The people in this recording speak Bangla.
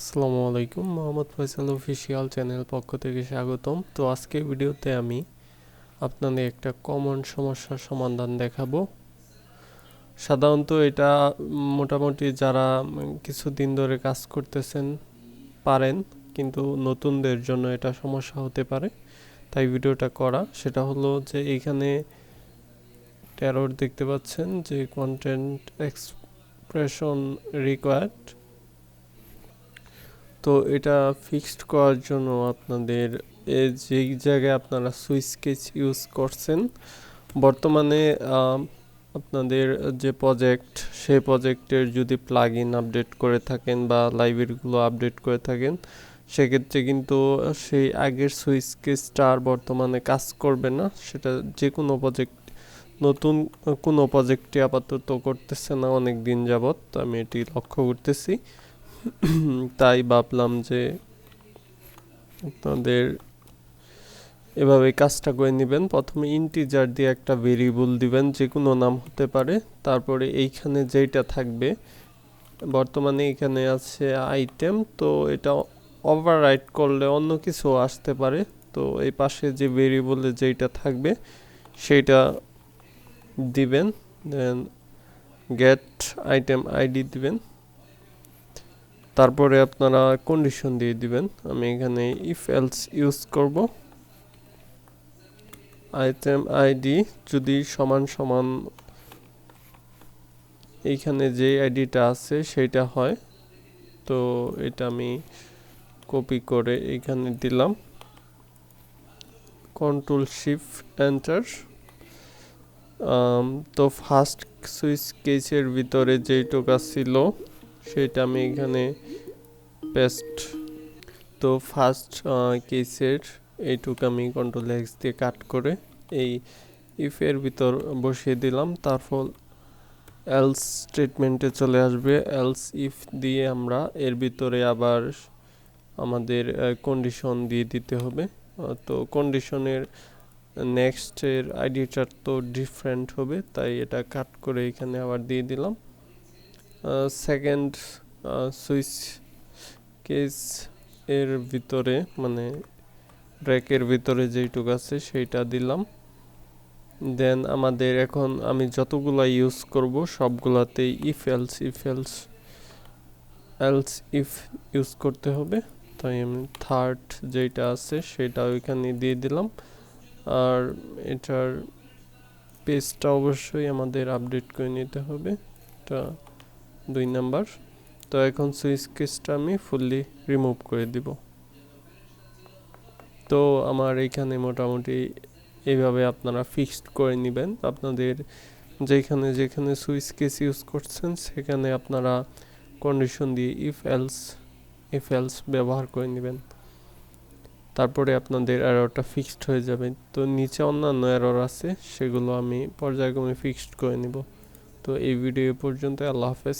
আসসালামু আলাইকুম, মোহাম্মদ ফয়সাল অফিসিয়াল চ্যানেল পক্ষ থেকে স্বাগতম। তো আজকে ভিডিওতে আমি আপনাদের একটা কমন সমস্যার সমাধান দেখাবো। সাধারণত এটা মোটামুটি যারা কিছুদিন ধরে কাজ করতেছেন পারেন, কিন্তু নতুনদের জন্য এটা সমস্যা হতে পারে, তাই ভিডিওটা করা। সেটা হলো যে এইখানে এরর দেখতে পাচ্ছেন যে কন্টেন্ট এক্সপ্রেশন রিকোয়ার্ড। তো এটা ফিক্সড করার জন্য আপনাদের যেই জায়গায় আপনারা সুইচ কেস ইউজ করছেন, বর্তমানে আপনাদের যে প্রজেক্ট, সেই প্রজেক্টের যদি প্লাগ ইন আপডেট করে থাকেন বা লাইব্রেরিগুলো আপডেট করে থাকেন, সেক্ষেত্রে কিন্তু সেই আগের সুইচ কেসটা আর বর্তমানে কাজ করবে না। সেটা যে কোনো প্রজেক্ট, নতুন কোনো প্রজেক্টে আপাতত করতেছে না অনেক দিন যাবৎ, আমি এটি লক্ষ্য করতেছি। তাই ভাবলাম যে আপনাদের এভাবে কাজটা করে নেবেন। প্রথমে ইন্টিজার দিয়ে একটা ভেরিয়েবল দিবেন, যে কোনো নাম হতে পারে। তারপরে এইখানে যেটা থাকবে, বর্তমানে এখানে আছে আইটেম, তো এটা ওভাররাইট করলে অন্য কিছু আসতে পারে। তো এই পাশে যে ভেরিয়েবলে যেটা থাকবে সেইটা দিবেন, দেন গেট আইটেম আইডি দিবেন। তারপরে আপনারা কন্ডিশন দিয়ে দিবেন। আমি এখানে ইফ এলস ইউজ করব। আইটেম আইডি যদি সমান সমান এইখানে যে আইডিটা আছে সেইটা হয়, তো এটা আমি কপি করে এখানে দিলাম, কন্ট্রোল শিফট এন্টার। তো ফার্স্ট সুইচ কেসের ভিতরে যেইটুকা ছিল সেটা আমি এখানে পেস্ট। তো ফার্স্ট কেসের এইটুকু আমি কন্ট্রোল এক্স দিয়ে কাট করে এই ইফের ভিতর বসিয়ে দিলাম। তারপর এলস স্টেটমেন্টে চলে আসবে। এলস ইফ দিয়ে আমরা এর ভিতরে আবার আমাদের কন্ডিশন দিয়ে দিতে হবে। তো কন্ডিশনের নেক্সটের আইডিটার তো ডিফারেন্ট হবে, তাই এটা কাট করে এখানে আবার দিয়ে দিলাম। সেকেন্ড সুইচ কেস এর ভিতরে, মানে ব্র্যাকের ভিতরে যেইটুকু আছে সেইটা দিলাম। দেন আমাদের এখন আমি যতগুলা ইউজ করব সবগুলাতেই ইফ এলস ইফ ইউজ করতে হবে। তাই আমি থার্ড যেটা আছে সেটা ওইখানে দিয়ে দিলাম। আর এটার পেজটা অবশ্যই আমাদের আপডেট করে নিতে হবে, এটা 2 নাম্বার। তো এখন সুইচ কেসটা আমি ফুললি রিমুভ করে দিব। তো আমার এখানে মোটামুটি এইভাবে আপনারা ফিক্সড করে নেবেন। আপনাদের যেখানে যেখানে সুইচ কেস ইউজ করছেন সেখানে আপনারা কন্ডিশন দিয়ে ইফ এলস ব্যবহার করে নেবেন। তারপরে আপনাদের এররটা ফিক্সড হয়ে যাবে। তো নিচে অন্যান্য এরর আছে, সেগুলো আমি পর্যায়ক্রমে ফিক্সড করে নিব। তো এই ভিডিও পর্যন্ত, আল্লাহ হাফেজ।